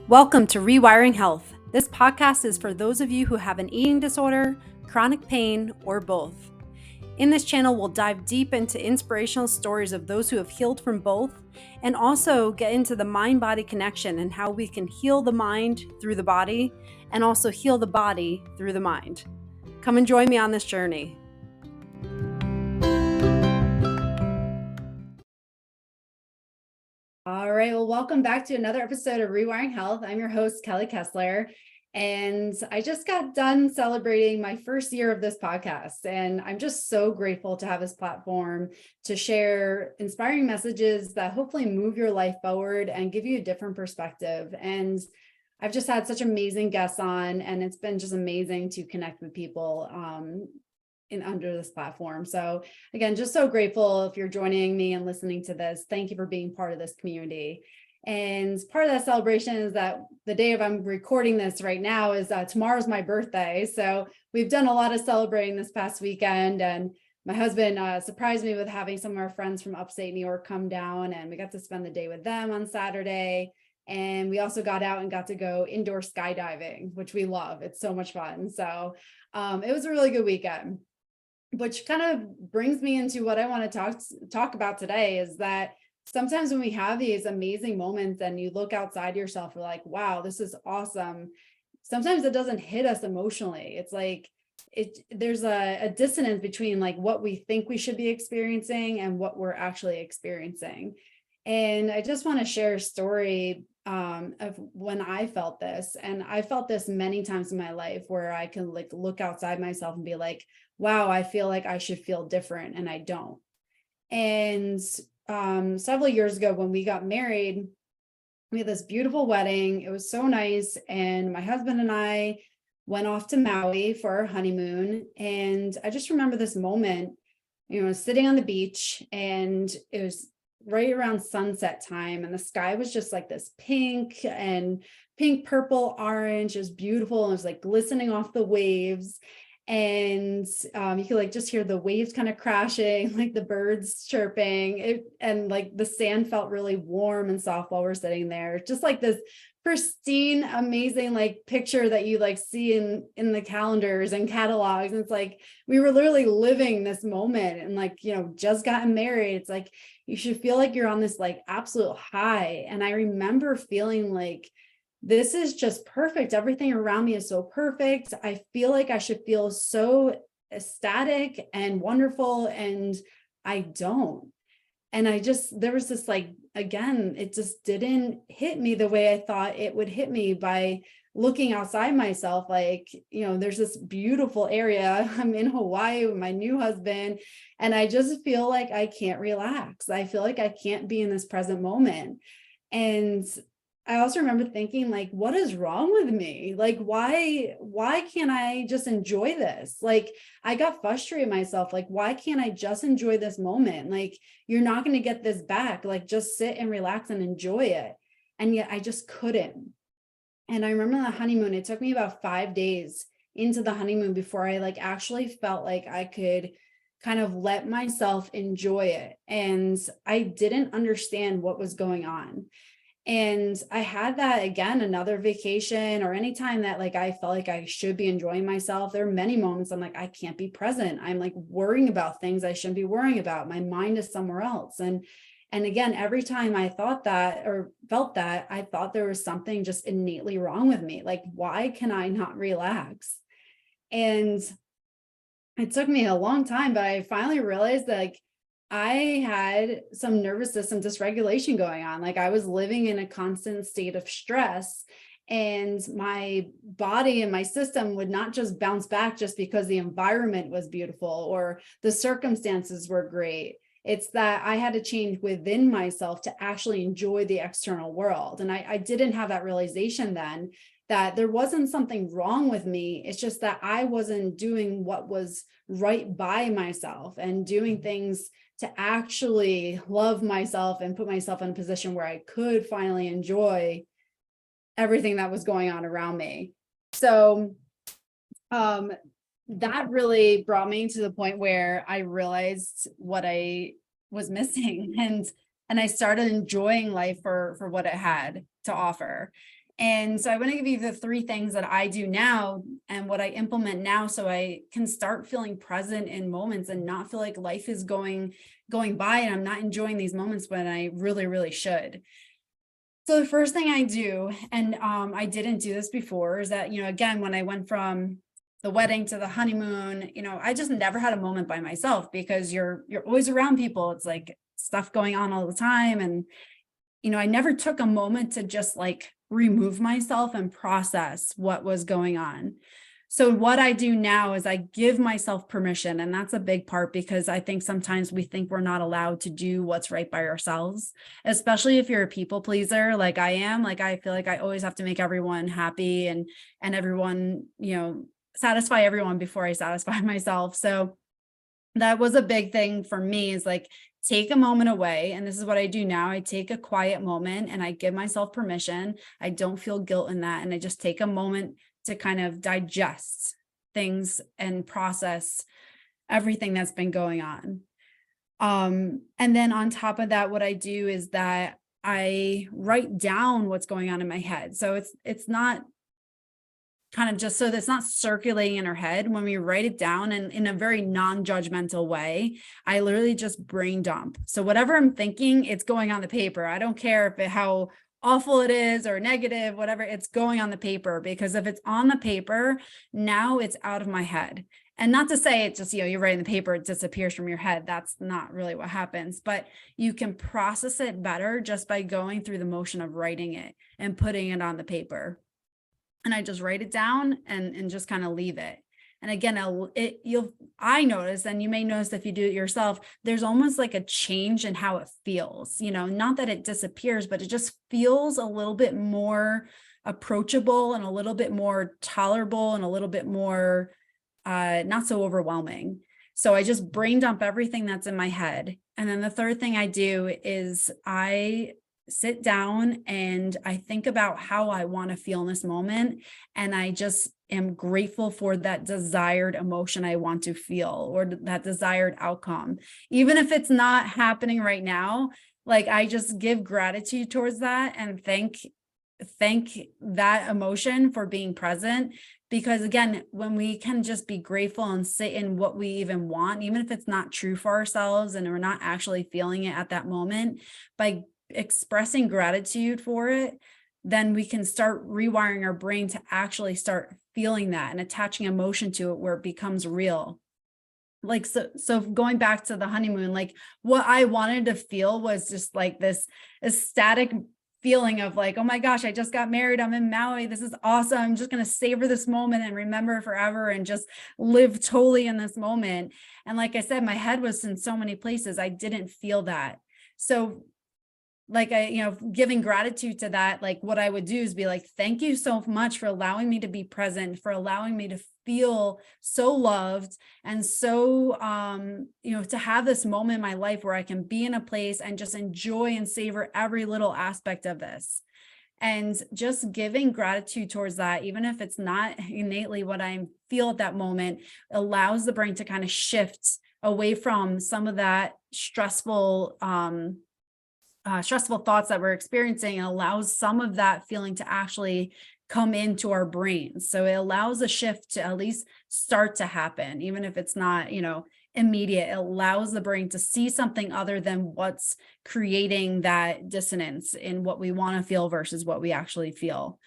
Welcome to Rewiring Health. This podcast is for those of you who have an eating disorder, chronic pain, or both. In this channel, we'll dive deep into inspirational stories of those who have healed from both, and also get into the mind-body connection and how we can heal the mind through the body, and also heal the body through the mind. Come and join me on this journey. All right, well, welcome back to another episode of Rewiring Health. I'm your host, Kelly Kessler, and I just got done celebrating my first year of this podcast, and I'm just so grateful to have this platform to share inspiring messages that hopefully move your life forward and give you a different perspective. And I've just had such amazing guests on, and it's been just amazing to connect with people under this platform. So again, just so grateful if you're joining me and listening to this. Thank you for being part of this community. And part of that celebration is that the day of I'm recording this right now is tomorrow's my birthday. So we've done a lot of celebrating this past weekend, and my husband surprised me with having some of our friends from upstate New York come down, and we got to spend the day with them on Saturday. And we also got out and got to go indoor skydiving, which we love. It's so much fun. So it was a really good weekend. Which kind of brings me into what I want to talk about today, is that sometimes when we have these amazing moments and you look outside yourself, you're like, wow, this is awesome. Sometimes it doesn't hit us emotionally. It's like there's a dissonance between like what we think we should be experiencing and what we're actually experiencing. And I just want to share a story of when I felt this. And I felt this many times in my life where I can like look outside myself and be like, wow, I feel like I should feel different, and I don't. And several years ago when we got married, we had this beautiful wedding. It was so nice. And my husband and I went off to Maui for our honeymoon. And I just remember this moment, sitting on the beach, and it was right around sunset time, and the sky was just like this pink, purple, orange. It was beautiful. And it was like glistening off the waves. And you could like just hear the waves kind of crashing, like the birds chirping, and like the sand felt really warm and soft while we're sitting there. Just like this pristine, amazing like picture that you like see in the calendars and catalogs. And it's like we were literally living this moment, and like, just gotten married. It's like you should feel like you're on this like absolute high. And I remember feeling like, this is just perfect. Everything around me is so perfect. I feel like I should feel so ecstatic and wonderful, and I don't. And there was this like, again, it just didn't hit me the way I thought it would hit me by looking outside myself. Like, there's this beautiful area. I'm in Hawaii with my new husband, and I just feel like I can't relax. I feel like I can't be in this present moment. And I also remember thinking like, what is wrong with me? Like, why can't I just enjoy this? Like, I got frustrated myself. Like, why can't I just enjoy this moment? Like, you're not going to get this back. Like, just sit and relax and enjoy it. And yet I just couldn't. And I remember the honeymoon, it took me about 5 days into the honeymoon before I like actually felt like I could kind of let myself enjoy it. And I didn't understand what was going on. And I had that again, another vacation or anytime that like I felt like I should be enjoying myself. There are many moments I'm like, I can't be present. I'm like worrying about things I shouldn't be worrying about. My mind is somewhere else. And again, every time I thought that or felt that, I thought there was something just innately wrong with me. Like, why can I not relax? And it took me a long time, but I finally realized that like I had some nervous system dysregulation going on. Like I was living in a constant state of stress, and my body and my system would not just bounce back just because the environment was beautiful or the circumstances were great. It's that I had to change within myself to actually enjoy the external world. And I didn't have that realization then, that there wasn't something wrong with me. It's just that I wasn't doing what was right by myself and doing things to actually love myself and put myself in a position where I could finally enjoy everything that was going on around me. So that really brought me to the point where I realized what I was missing, and I started enjoying life for what it had to offer. And so I want to give you the 3 things that I do now and what I implement now so I can start feeling present in moments and not feel like life is going by and I'm not enjoying these moments when I really, really should. So the first thing I do, and I didn't do this before, is that, again, when I went from the wedding to the honeymoon, I just never had a moment by myself because you're always around people. It's like stuff going on all the time. And, I never took a moment to just like remove myself and process what was going on. So what I do now is I give myself permission, and that's a big part because I think sometimes we think we're not allowed to do what's right by ourselves, especially if you're a people pleaser like I am. Like I feel like I always have to make everyone happy and everyone, satisfy everyone before I satisfy myself. So that was a big thing for me, is like take a moment away. And this is what I do now. I take a quiet moment and I give myself permission. I don't feel guilt in that. And I just take a moment to kind of digest things and process everything that's been going on. And then on top of that, what I do is that I write down what's going on in my head. So it's not kind of just so that's not circulating in our head. When we write it down and in a very non-judgmental way, I literally just brain dump. So whatever I'm thinking, it's going on the paper. I don't care how awful it is or negative, whatever, it's going on the paper, because if it's on the paper, now it's out of my head. And not to say it just, you're writing the paper, it disappears from your head. That's not really what happens, but you can process it better just by going through the motion of writing it and putting it on the paper. And I just write it down and just kind of leave it. And again, I notice, and you may notice if you do it yourself, there's almost like a change in how it feels, not that it disappears, but it just feels a little bit more approachable and a little bit more tolerable and a little bit more not so overwhelming. So I just brain dump everything that's in my head. And then the third thing I do is I sit down and I think about how I want to feel in this moment. And I just am grateful for that desired emotion I want to feel, or that desired outcome. Even if it's not happening right now, like I just give gratitude towards that and thank that emotion for being present. Because again, when we can just be grateful and sit in what we even want, even if it's not true for ourselves and we're not actually feeling it at that moment, by expressing gratitude for it, then we can start rewiring our brain to actually start feeling that and attaching emotion to it where it becomes real. Like, so going back to the honeymoon, like what I wanted to feel was just like this ecstatic feeling of like, oh my gosh, I just got married. I'm in Maui. This is awesome. I'm just going to savor this moment and remember forever and just live totally in this moment. And like I said, my head was in so many places. I didn't feel that. So like giving gratitude to that, like what I would do is be like, thank you so much for allowing me to be present, for allowing me to feel so loved and so, to have this moment in my life where I can be in a place and just enjoy and savor every little aspect of this. And just giving gratitude towards that, even if it's not innately what I feel at that moment, allows the brain to kind of shift away from some of that stressful thoughts that we're experiencing, and allows some of that feeling to actually come into our brains. So it allows a shift to at least start to happen, even if it's not, immediate. It allows the brain to see something other than what's creating that dissonance in what we want to feel versus what we actually feel.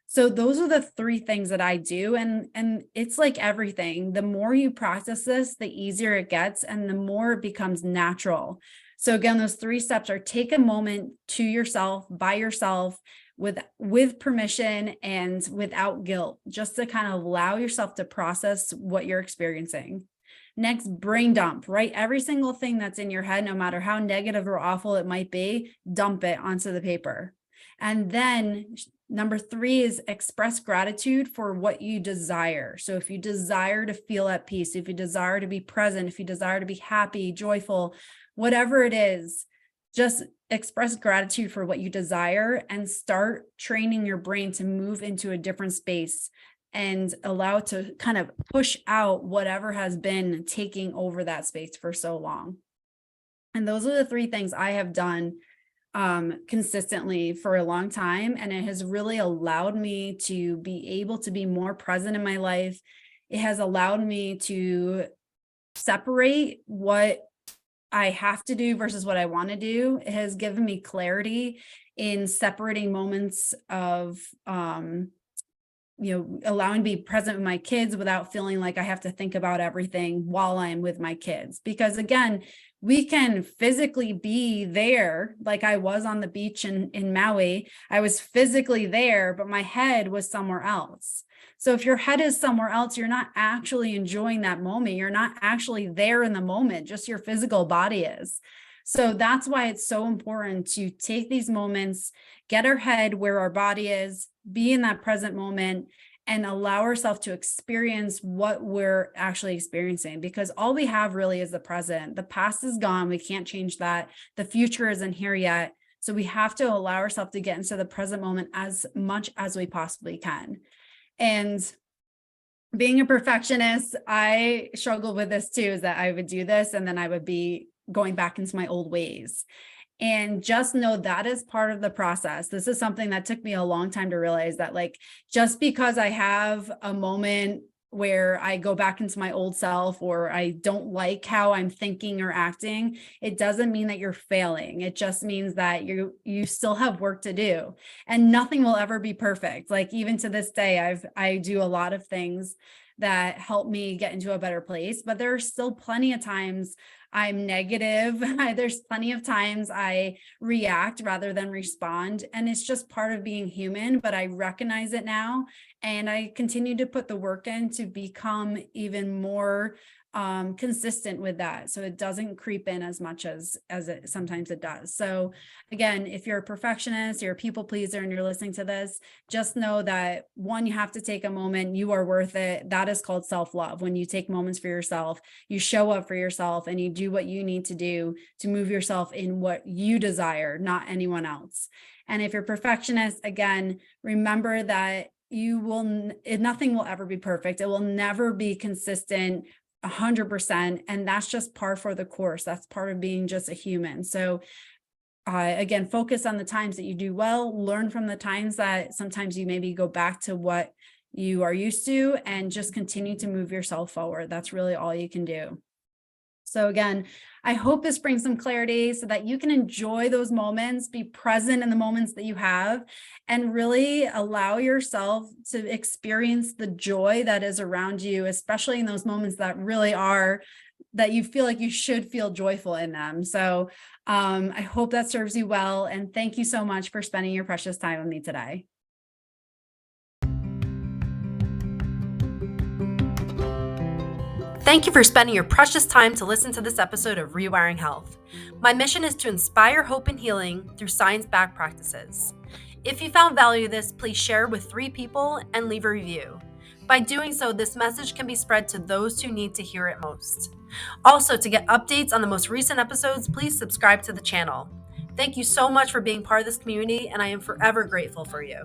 So those are the 3 things that I do. And it's like everything. The more you practice this, the easier it gets and the more it becomes natural. So again, those 3 steps are: take a moment to yourself, by yourself, with permission and without guilt, just to kind of allow yourself to process what you're experiencing. Next, brain dump, right? Every single thing that's in your head, no matter how negative or awful it might be, dump it onto the paper. And then number 3 is express gratitude for what you desire. So if you desire to feel at peace, if you desire to be present, if you desire to be happy, joyful, whatever it is, just express gratitude for what you desire and start training your brain to move into a different space and allow it to kind of push out whatever has been taking over that space for so long. And those are the 3 things I have done consistently for a long time. And it has really allowed me to be able to be more present in my life. It has allowed me to separate what I have to do versus what I want to do. It has given me clarity in separating moments of, allowing to be present with my kids without feeling like I have to think about everything while I'm with my kids. Because again, we can physically be there, like I was on the beach in Maui. I was physically there, but my head was somewhere else. So if your head is somewhere else, you're not actually enjoying that moment. You're not actually there in the moment, just your physical body is. So that's why it's so important to take these moments, get our head where our body is, be in that present moment, and allow ourselves to experience what we're actually experiencing, because all we have really is the present. The past is gone. We can't change that. The future isn't here yet. So we have to allow ourselves to get into the present moment as much as we possibly can. And being a perfectionist, I struggled with this too, is that I would do this and then I would be going back into my old ways. And just know that is part of the process. This is something that took me a long time to realize, that like, just because I have a moment where I go back into my old self, or I don't like how I'm thinking or acting, it doesn't mean that you're failing. It just means that you still have work to do, and nothing will ever be perfect. Like even to this day, I do a lot of things that help me get into a better place, but there are still plenty of times I'm negative. There's plenty of times I react rather than respond. And it's just part of being human, but I recognize it now. And I continue to put the work in to become even more consistent with that, so it doesn't creep in as much as it sometimes it does. So again, if you're a perfectionist, you're a people pleaser, and you're listening to this, just know that one, you have to take a moment. You are worth it. That is called self-love. When you take moments for yourself, you show up for yourself, and you do what you need to do to move yourself in what you desire, not anyone else. And if you're a perfectionist, again, remember that nothing will ever be perfect. It will never be consistent 100%. And that's just par for the course. That's part of being just a human. So again, focus on the times that you do well, learn from the times that sometimes you maybe go back to what you are used to, and just continue to move yourself forward. That's really all you can do. So again, I hope this brings some clarity so that you can enjoy those moments, be present in the moments that you have, and really allow yourself to experience the joy that is around you, especially in those moments that really are, that you feel like you should feel joyful in them. So I hope that serves you well. And thank you so much for spending your precious time with me today. Thank you for spending your precious time to listen to this episode of Rewiring Health. My mission is to inspire hope and healing through science-backed practices. If you found value in this, please share with 3 people and leave a review. By doing so, this message can be spread to those who need to hear it most. Also, to get updates on the most recent episodes, please subscribe to the channel. Thank you so much for being part of this community, and I am forever grateful for you.